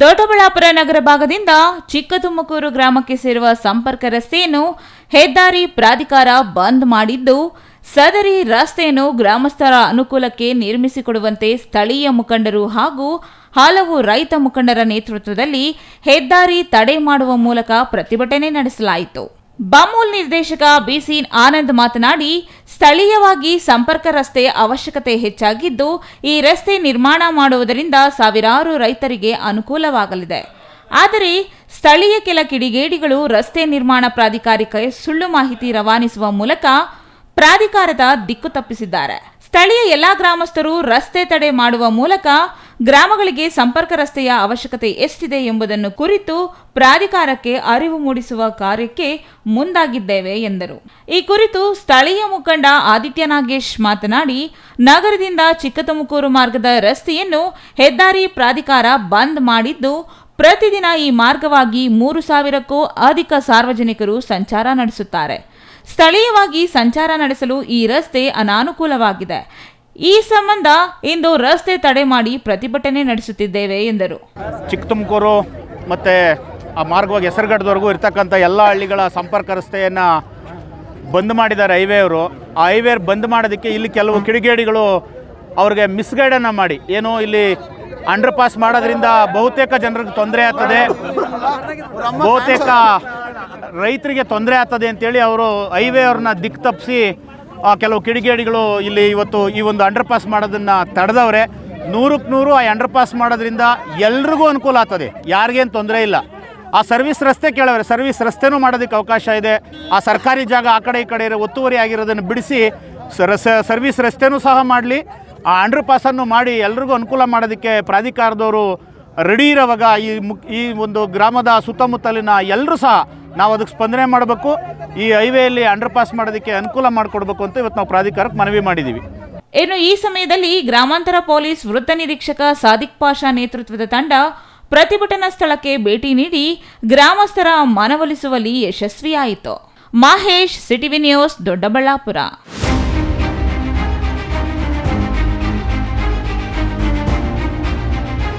ದೊಡ್ಡಬಳ್ಳಾಪುರ ನಗರ ಭಾಗದಿಂದ ಚಿಕ್ಕತುಮಕೂರು ಗ್ರಾಮಕ್ಕೆ ಸೇರುವ ಸಂಪರ್ಕ ರಸ್ತೆಯನ್ನು ಹೆದ್ದಾರಿ ಪ್ರಾಧಿಕಾರ ಬಂದ್ ಮಾಡಿದ್ದು, ಸದರಿ ರಸ್ತೆಯನ್ನು ಗ್ರಾಮಸ್ಥರ ಅನುಕೂಲಕ್ಕೆ ನಿರ್ಮಿಸಿಕೊಡುವಂತೆ ಸ್ಥಳೀಯ ಮುಖಂಡರು ಹಾಗೂ ಹಲವು ರೈತ ಮುಖಂಡರ ನೇತೃತ್ವದಲ್ಲಿ ಹೆದ್ದಾರಿ ತಡೆ ಮಾಡುವ ಮೂಲಕ ಪ್ರತಿಭಟನೆ ನಡೆಸಲಾಯಿತು. ಬಾಮೂಲ್ ನಿರ್ದೇಶಕ ಬಿಸಿ ಆನಂದ್ ಮಾತನಾಡಿ, ಸ್ಥಳೀಯವಾಗಿ ಸಂಪರ್ಕ ರಸ್ತೆ ಅವಶ್ಯಕತೆ ಹೆಚ್ಚಾಗಿದ್ದು, ಈ ರಸ್ತೆ ನಿರ್ಮಾಣ ಮಾಡುವುದರಿಂದ ಸಾವಿರಾರು ರೈತರಿಗೆ ಅನುಕೂಲವಾಗಲಿದೆ. ಆದರೆ ಸ್ಥಳೀಯ ಕೆಲ ಕಿಡಿಗೇಡಿಗಳು ರಸ್ತೆ ನಿರ್ಮಾಣ ಪ್ರಾಧಿಕಾರಕ್ಕೆ ಸುಳ್ಳು ಮಾಹಿತಿ ರವಾನಿಸುವ ಮೂಲಕ ಪ್ರಾಧಿಕಾರದ ದಿಕ್ಕು ತಪ್ಪಿಸಿದ್ದಾರೆ. ಸ್ಥಳೀಯ ಎಲ್ಲಾ ಗ್ರಾಮಸ್ಥರು ರಸ್ತೆ ತಡೆ ಮಾಡುವ ಮೂಲಕ ಗ್ರಾಮಗಳಿಗೆ ಸಂಪರ್ಕ ರಸ್ತೆಯ ಅವಶ್ಯಕತೆ ಎಷ್ಟಿದೆ ಎಂಬುದನ್ನು ಕುರಿತು ಪ್ರಾಧಿಕಾರಕ್ಕೆ ಅರಿವು ಮೂಡಿಸುವ ಕಾರ್ಯಕ್ಕೆ ಮುಂದಾಗಿದ್ದೇವೆ ಎಂದರು. ಈ ಕುರಿತು ಸ್ಥಳೀಯ ಮುಖಂಡ ಆದಿತ್ಯ ನಾಗೇಶ್ ಮಾತನಾಡಿ, ನಗರದಿಂದ ಚಿಕ್ಕತುಮಕೂರು ಮಾರ್ಗದ ರಸ್ತೆಯನ್ನು ಹೆದ್ದಾರಿ ಪ್ರಾಧಿಕಾರ ಬಂದ್ ಮಾಡಿದ್ದು, ಪ್ರತಿದಿನ ಈ ಮಾರ್ಗವಾಗಿ 3,000ಕ್ಕೂ ಅಧಿಕ ಸಾರ್ವಜನಿಕರು ಸಂಚಾರ ನಡೆಸುತ್ತಾರೆ. ಸ್ಥಳೀಯವಾಗಿ ಸಂಚಾರ ನಡೆಸಲು ಈ ರಸ್ತೆ ಅನಾನುಕೂಲವಾಗಿದೆ. ಈ ಸಂಬಂಧ ಇಂದು ರಸ್ತೆ ತಡೆ ಮಾಡಿ ಪ್ರತಿಭಟನೆ ನಡೆಸುತ್ತಿದ್ದೇವೆ ಎಂದರು. ಚಿಕ್ಕತುಮಕೂರು ಮತ್ತು ಆ ಮಾರ್ಗವಾಗಿ ಹೆಸರುಘಟ್ಟದವರೆಗೂ ಇರ್ತಕ್ಕಂಥ ಎಲ್ಲ ಹಳ್ಳಿಗಳ ಸಂಪರ್ಕ ರಸ್ತೆಯನ್ನು ಬಂದ್ ಮಾಡಿದ್ದಾರೆ ಹೈವೇ ಅವರು. ಆ ಹೈವೇ ಬಂದ್ ಮಾಡೋದಕ್ಕೆ ಇಲ್ಲಿ ಕೆಲವು ಕಿಡಿಗೇಡಿಗಳು ಅವ್ರಿಗೆ ಮಿಸ್ಗೈಡನ್ನು ಮಾಡಿ, ಏನು ಇಲ್ಲಿ ಅಂಡರ್ ಪಾಸ್ ಮಾಡೋದ್ರಿಂದ ಬಹುತೇಕ ಜನರಿಗೆ ತೊಂದರೆ ಆಗ್ತದೆ, ಬಹುತೇಕ ರೈತರಿಗೆ ತೊಂದರೆ ಆಗ್ತದೆ ಅಂತೇಳಿ ಅವರು ಹೈವೇ ಅವ್ರನ್ನ ದಿಕ್ಕು ತಪ್ಪಿಸಿ ಕೆಲವು ಕಿಡಿಗೇಡಿಗಳು ಇಲ್ಲಿ ಇವತ್ತು ಈ ಒಂದು ಅಂಡರ್ ಪಾಸ್ ಮಾಡೋದನ್ನು ತಡೆದವ್ರೆ. 100ಕ್ಕೆ 100 ಆ ಅಂಡರ್ ಪಾಸ್ ಮಾಡೋದ್ರಿಂದ ಎಲ್ರಿಗೂ ಅನುಕೂಲ ಆಗ್ತದೆ, ಯಾರಿಗೇನು ತೊಂದರೆ ಇಲ್ಲ. ಆ ಸರ್ವಿಸ್ ರಸ್ತೆ ಕೇಳವ್ರೆ, ಸರ್ವಿಸ್ ರಸ್ತೆನೂ ಮಾಡೋದಕ್ಕೆ ಅವಕಾಶ ಇದೆ. ಆ ಸರ್ಕಾರಿ ಜಾಗ ಆ ಕಡೆ ಈ ಕಡೆ ಒತ್ತುವರಿ ಆಗಿರೋದನ್ನು ಬಿಡಿಸಿ ಸರ್ವಿಸ್ ರಸ್ತೆನೂ ಸಹ ಮಾಡಲಿ, ಆ ಅಂಡರ್ ಪಾಸನ್ನು ಮಾಡಿ ಎಲ್ರಿಗೂ ಅನುಕೂಲ ಮಾಡೋದಕ್ಕೆ ಪ್ರಾಧಿಕಾರದವರು ರೆಡಿ ಇರೋವಾಗ ಈ ಒಂದು ಗ್ರಾಮದ ಸುತ್ತಮುತ್ತಲಿನ ಎಲ್ಲರೂ ಸಹ ನಾವು ಅದಕ್ಕೆ ಸ್ಪಂದನೆ ಮಾಡಬೇಕು. ಈ ಹೈವೇಯಲ್ಲಿ ಅಂಡರ್ ಪಾಸ್ ಮಾಡೋದಕ್ಕೆ ಅನುಕೂಲ ಮಾಡಿಕೊಡ್ಬೇಕು ಅಂತ ಇವತ್ತು ನಾವು ಪ್ರಾಧಿಕಾರಕ್ಕೆ ಮನವಿ ಮಾಡಿದ್ದೀವಿ. ಇನ್ನು ಈ ಸಮಯದಲ್ಲಿ ಗ್ರಾಮಾಂತರ ಪೊಲೀಸ್ ವೃತ್ತ ನಿರೀಕ್ಷಕ ಸಾದಿಕ್ ಪಾಷಾ ನೇತೃತ್ವದ ತಂಡ ಪ್ರತಿಭಟನಾ ಸ್ಥಳಕ್ಕೆ ಭೇಟಿ ನೀಡಿ ಗ್ರಾಮಸ್ಥರ ಮನವೊಲಿಸುವಲ್ಲಿ ಯಶಸ್ವಿಯಾಯಿತು. Mahesh, CTV news, Doddaballapura.